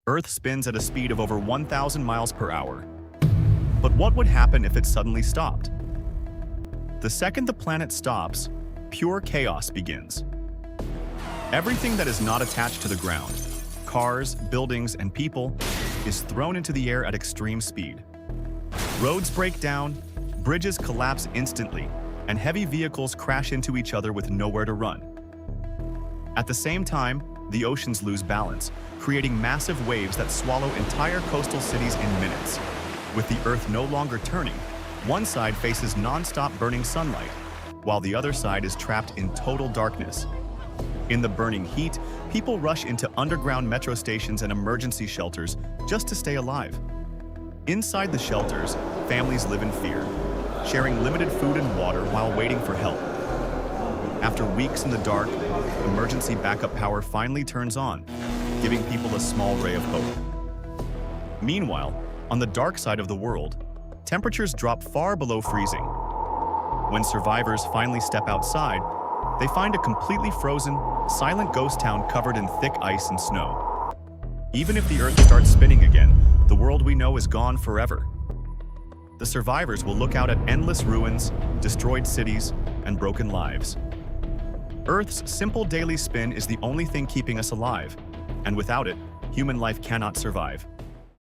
Earth spins at a speed of over 1,000 miles per hour. But what would happen if it suddenly stopped? The second the planet stops, pure chaos begins. Everything that is not attached to the ground, cars, buildings, and people, is thrown into the air at extreme speed. Roads break down, bridges collapse instantly, and heavy vehicles crash into each other with nowhere to run. At the same time, the oceans lose balance, creating massive waves that swallow entire coastal cities in minutes. With the Earth no longer turning, one side faces non-stop burning sunlight, while the other side is trapped in total darkness. In the burning heat, people rush into underground metro stations and emergency shelters just to stay alive. Inside the shelters, families live in fear, sharing limited food and water while waiting for help. After weeks in the dark, emergency backup power finally turns on, giving people a small ray of hope. Meanwhile, on the dark side of the world, temperatures drop far below freezing. When survivors finally step outside, they find a completely frozen, silent ghost town covered in thick ice and snow. Even if the Earth starts spinning again, the world we know is gone forever. The survivors will look out at endless ruins, destroyed cities, and broken lives. Earth's simple daily spin is the only thing keeping us alive, and without it, human life cannot survive.